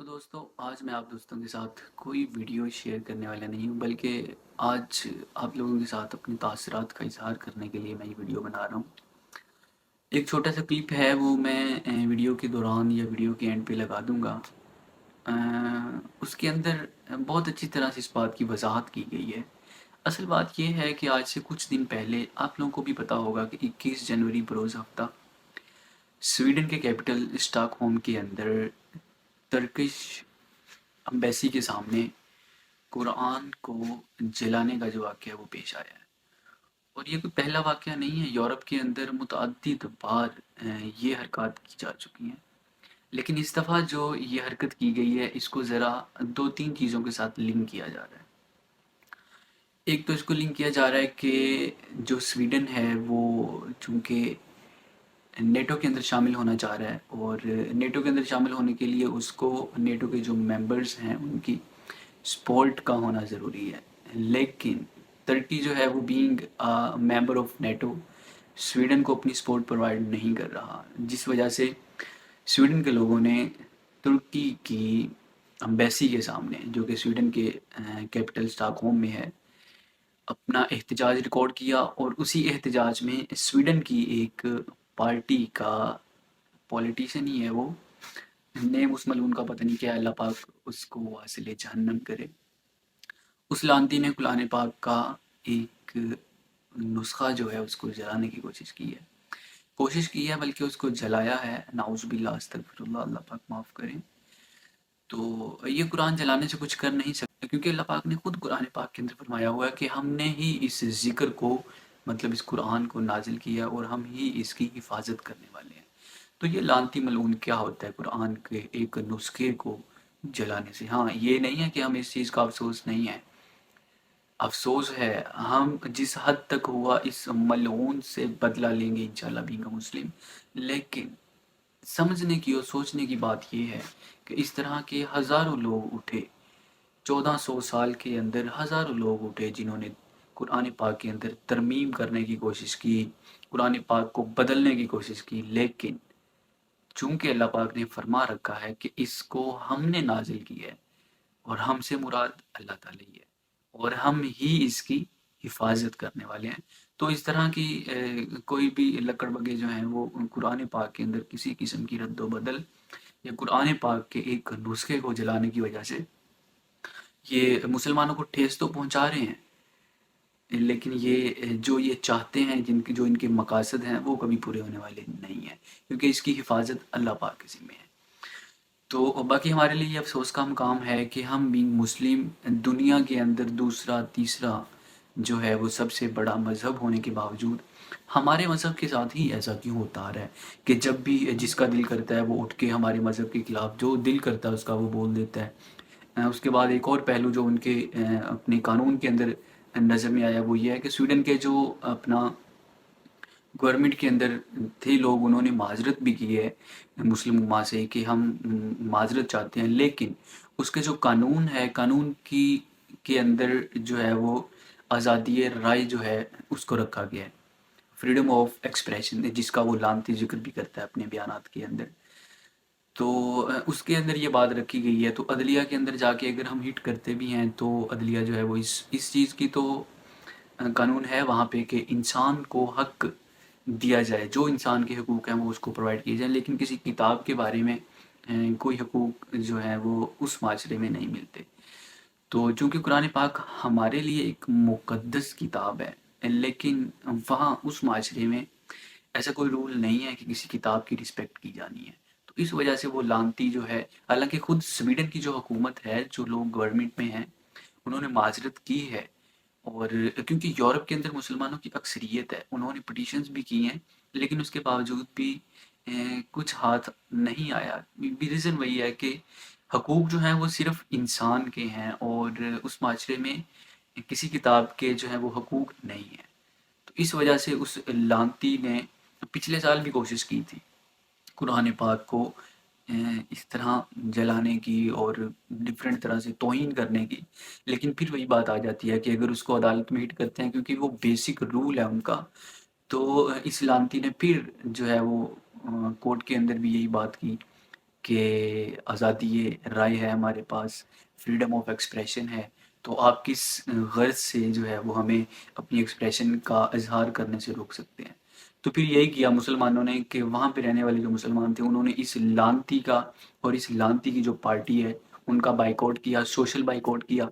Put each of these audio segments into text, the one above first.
दोस्तों, आज मैं आप दोस्तों के साथ कोई वीडियो शेयर करने वाला नहीं हूँ, बल्कि आज आप लोगों के साथ अपने तासुरात का इज़हार करने के लिए मैं ये वीडियो बना रहा हूँ। एक छोटा सा क्लिप है, वो मैं वीडियो के दौरान या वीडियो के एंड पे लगा दूँगा। उसके अंदर बहुत अच्छी तरह से इस बात की वजाहत की गई है। असल बात ये है कि आज से कुछ दिन पहले आप लोगों को भी पता होगा कि 21 जनवरी बरोज़ हफ्ता स्वीडन के कैपिटल स्टॉकहोम के अंदर टर्किश एम्बेसी के सामने कुरान को जलाने का जो वाक़या है वो पेश आया है। और ये कोई पहला वाक़या नहीं है, यूरोप के अंदर मुतअद्दिद बार ये हरकत की जा चुकी हैं। लेकिन इस दफ़ा जो ये हरकत की गई है, इसको ज़रा 2-3 चीज़ों के साथ लिंक किया जा रहा है। एक तो इसको लिंक किया जा रहा है कि जो स्वीडन है वो चूँकि नेटो के अंदर शामिल होना चाह रहा है, और नेटो के अंदर शामिल होने के लिए उसको नेटो के जो मेंबर्स हैं उनकी सपोर्ट का होना ज़रूरी है। लेकिन तुर्की जो है वो being member of NATO Sweden को अपनी सपोर्ट प्रोवाइड नहीं कर रहा, जिस वजह से स्वीडन के लोगों ने तुर्की की एम्बेसी के सामने, जो कि स्वीडन के कैपिटल स्टॉकहोम में है, अपना एहतजाज रिकॉर्ड किया। और उसी एहतजाज में स्वीडन की एक पार्टी का पॉलिटिशियन ही है, वो नेम उस मलून का पता नहीं क्या है, अल्लाह पाक उसको वासिले जहन्नम करे, उस लानती ने कुरान पाक का एक नुस्खा जो है उसको जलाने की कोशिश की है, बल्कि उसको जलाया है। नाउज़ुबिल्लाह, अस्तगफिरुल्लाह, अल्लाह पाक माफ़ करें। तो ये कुरान जलाने से कुछ कर नहीं सकता, क्योंकि अल्लाह पाक ने खुद कुरान पाक के अंदर फरमाया हुआ है कि हमने ही इस ज़िक्र को, मतलब इस कुरान को नाजिल किया और हम ही इसकी हिफाजत करने वाले हैं। तो ये लानती मलऊन क्या होता है कुरान के एक नुस्खे को जलाने से? हाँ, ये नहीं है कि हमें इस चीज़ का अफसोस नहीं है, अफसोस है। हम जिस हद तक हुआ इस मलऊन से बदला लेंगे इंशाल्लाह बीइंग अ मुस्लिम। लेकिन समझने की और सोचने की बात ये है कि इस तरह के हज़ारों लोग उठे, 1400 साल के अंदर हज़ारों लोग उठे जिन्होंने कुरान पाक के अंदर तरमीम करने की कोशिश की, कुरान पाक को बदलने की कोशिश की। लेकिन चूंकि अल्लाह पाक ने फरमा रखा है कि इसको हमने नाजिल किया है, और हमसे मुराद अल्लाह ताला ही है, और हम ही इसकी हिफाजत करने वाले हैं। तो इस तरह की कोई भी लकड़बगे जो हैं वो कुरान पाक के अंदर किसी किस्म की रद्द बदल या कुरान पाक के एक नुस्खे को जलाने की वजह से ये मुसलमानों को ठेस तो पहुंचा रहे हैं, लेकिन ये जो ये चाहते हैं, जिनके जो इनके मकासद हैं, वो कभी पूरे होने वाले नहीं हैं, क्योंकि इसकी हिफाजत अल्लाह पाक के ज़िम्मे है। तो बाकी हमारे लिए ये अफ़सोस का मुकाम है कि हम बीइंग मुस्लिम दुनिया के अंदर दूसरा तीसरा जो है वो सबसे बड़ा मज़हब होने के बावजूद हमारे मज़हब के साथ ही ऐसा क्यों होता आ रहा है कि जब भी जिसका दिल करता है वो उठ के हमारे मज़हब के खिलाफ जो दिल करता है उसका वो बोल देता है। उसके बाद एक और पहलू जो उनके अपने कानून के अंदर नज़र में आया वो ये है कि स्वीडन के जो अपना गवर्नमेंट के अंदर थे लोग, उन्होंने माजरत भी की है मुस्लिम उम्मा से कि हम माजरत चाहते हैं। लेकिन उसके जो कानून है, कानून की के अंदर जो है वो आज़ादी राय जो है उसको रखा गया है, फ्रीडम ऑफ एक्सप्रेशन, जिसका वो लानती जिक्र भी करता है अपने बयानात के अंदर। तो उसके अंदर ये बात रखी गई है। तो अदलिया के अंदर जाके अगर हम हिट करते भी हैं तो अदलिया जो है वो इस चीज़ की तो कानून है वहाँ पे कि इंसान को हक दिया जाए, जो इंसान के हकूक़ हैं वो उसको प्रोवाइड किए जाएँ, लेकिन किसी किताब के बारे में कोई हकूक़ जो है वो उस माशरे में नहीं मिलते। तो चूँकि कुरान पाक हमारे लिए एक मुक़द्दस किताब है, लेकिन वहाँ उस माशरे में ऐसा कोई रूल नहीं है कि किसी किताब की रिस्पेक्ट की जानी है। तो इस वजह से वो लानती जो है, हालाँकि खुद स्वीडन की जो हुकूमत है, जो लोग गवर्नमेंट में हैं, उन्होंने माज़रत की है। और क्योंकि यूरोप के अंदर मुसलमानों की अक्सरियत है, उन्होंने पिटीशंस भी की हैं, लेकिन उसके बावजूद भी कुछ हाथ नहीं आया। रीज़न वही है कि हकूक़ जो हैं वो सिर्फ़ इंसान के हैं, और उस माशरे में किसी किताब के जो हैं वो हकूक़ नहीं हैं। तो इस वजह से उस लानती ने पिछले साल भी कोशिश की थी कुरान पाक को इस तरह जलाने की और डिफरेंट तरह से तौहीन करने की। लेकिन फिर वही बात आ जाती है कि अगर उसको अदालत में हिट करते हैं, क्योंकि वो बेसिक रूल है उनका, तो इस लानती ने फिर जो है वो कोर्ट के अंदर भी यही बात की کہ آزادی رائے ہے ہمارے پاس، فریڈم آف ایکسپریشن ہے، تو آپ کس غرض سے جو ہے وہ ہمیں اپنی ایکسپریشن کا اظہار کرنے سے روک سکتے ہیں؟ تو پھر یہی کیا مسلمانوں نے کہ وہاں پہ رہنے والے جو مسلمان تھے انہوں نے اس لانتی کا اور اس لانتی کی جو پارٹی ہے ان کا بائیکاٹ کیا، سوشل بائیکاٹ کیا،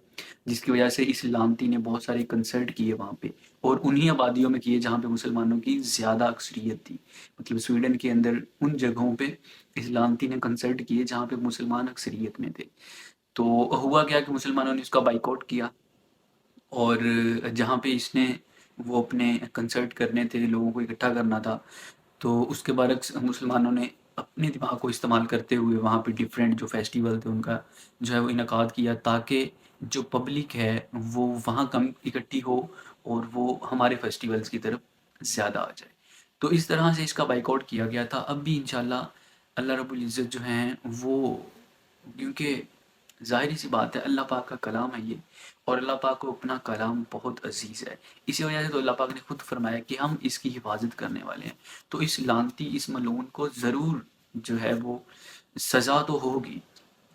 جس کی وجہ سے اس لانتی نے بہت سارے کنسرٹ کیے وہاں پہ، اور انہی آبادیوں میں کیے جہاں پہ مسلمانوں کی زیادہ اکثریت تھی. مطلب سویڈن کے اندر ان جگہوں پہ اس لانتی نے کنسرٹ کیے جہاں پہ مسلمان اکثریت میں تھے. تو ہوا کیا کہ مسلمانوں نے اس کا بائیکاٹ کیا، اور جہاں پہ اس نے وہ اپنے کنسرٹ کرنے تھے، لوگوں کو اکٹھا کرنا تھا، تو اس کے برعکس مسلمانوں نے اپنے دماغ کو استعمال کرتے ہوئے وہاں پہ ڈفرینٹ جو فیسٹیول تھے ان کا جو ہے وہ انعقاد کیا، تاکہ جو پبلک ہے وہ وہاں کم اکٹھی ہو اور وہ ہمارے فیسٹیولز کی طرف زیادہ آ جائے. تو اس طرح سے اس کا بائیکاٹ کیا گیا تھا. اب بھی انشاءاللہ اللہ رب العزت جو ہیں وہ، کیونکہ ظاہری سی بات ہے اللہ پاک کا کلام ہے یہ، اور اللہ پاک کو اپنا کلام بہت عزیز ہے، اسی وجہ سے تو اللہ پاک نے خود فرمایا کہ ہم اس کی حفاظت کرنے والے ہیں. تو اس لعنتی، اس ملعون کو ضرور جو ہے وہ سزا تو ہوگی،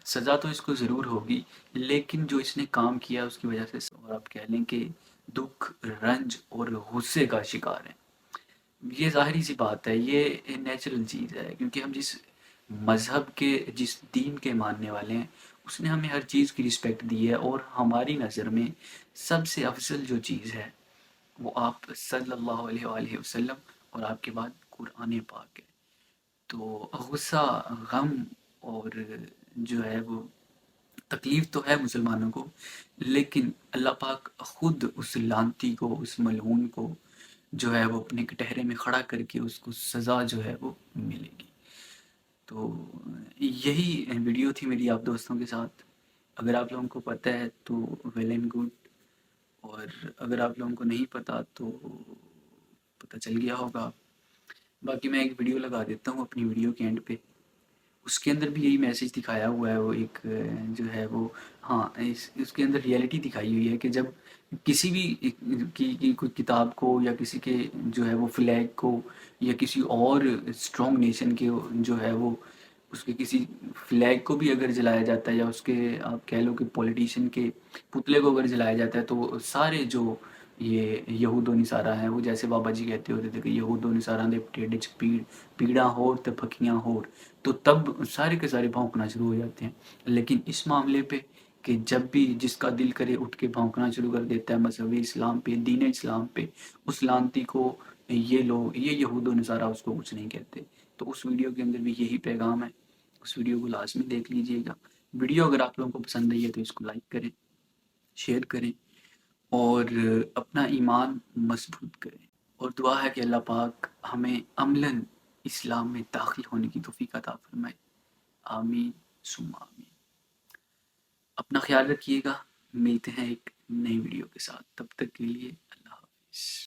سزا تو اس کو ضرور ہوگی، لیکن جو اس نے کام کیا اس کی وجہ سے اور آپ کہہ لیں کہ دکھ، رنج اور غصے کا شکار ہے. یہ ظاہری سی بات ہے، یہ نیچرل چیز ہے، کیونکہ ہم جس مذہب کے، جس دین کے ماننے والے ہیں اس نے ہمیں ہر چیز کی رسپیکٹ دی ہے، اور ہماری نظر میں سب سے افضل جو چیز ہے وہ آپ صلی اللہ علیہ وآلہ وسلم اور آپ کے بعد قرآن پاک ہے. تو غصہ، غم اور جو ہے وہ تکلیف تو ہے مسلمانوں کو، لیکن اللہ پاک خود اس لعنتی کو، اس ملعون کو جو ہے وہ اپنے کٹہرے میں کھڑا کر کے اس کو سزا جو ہے وہ ملے گی. تو یہی ویڈیو تھی میری آپ دوستوں کے ساتھ. اگر آپ لوگوں کو پتہ ہے تو ویل اینڈ گڈ، اور اگر آپ لوگوں کو نہیں پتہ تو پتہ چل گیا ہوگا. باقی میں ایک ویڈیو لگا دیتا ہوں اپنی ویڈیو کے اینڈ پہ، اس کے اندر بھی یہی میسیج دکھایا ہوا ہے. وہ ایک جو ہے وہ، ہاں اس کے اندر ریئلٹی دکھائی ہوئی ہے کہ جب کسی بھی کی کوئی کتاب کو، یا کسی کے جو ہے وہ فلیگ کو، یا کسی اور اسٹرانگ نیشن کے جو ہے وہ اس کے کسی فلیگ کو بھی اگر جلایا جاتا ہے، یا اس کے آپ کہہ لو کہ پولیٹیشین کے پتلے کو اگر جلایا جاتا ہے، تو سارے جو یہ یہود و نصارہ ہیں، وہ جیسے بابا جی کہتے ہوتے تھے کہ یہود و نصارہ دے پٹیڈے چ پیڑاں ہور تے پھکیاں ہور، تو تب سارے کے سارے بھونکنا شروع ہو جاتے ہیں. لیکن اس معاملے پہ کہ جب بھی جس کا دل کرے اٹھ کے بھونکنا شروع کر دیتا ہے مذہبی اسلام پہ، دین اسلام پہ، اس لعنتی کو یہ لوگ، یہ یہود و نصارہ اس کو کچھ نہیں کہتے. تو اس ویڈیو کے اندر بھی یہی پیغام ہے. اس ویڈیو کو لازمی دیکھ لیجئے گا. ویڈیو اگر آپ لوگوں کو پسند آئی ہے تو اس کو لائک کریں، شیئر کریں، اور اپنا ایمان مضبوط کریں. اور دعا ہے کہ اللہ پاک ہمیں عملاً اسلام میں داخل ہونے کی توفیق عطا فرمائے. آمین ثم آمین. اپنا خیال رکھیے گا. ملتے ہیں ایک نئی ویڈیو کے ساتھ. تب تک کے لیے اللہ حافظ.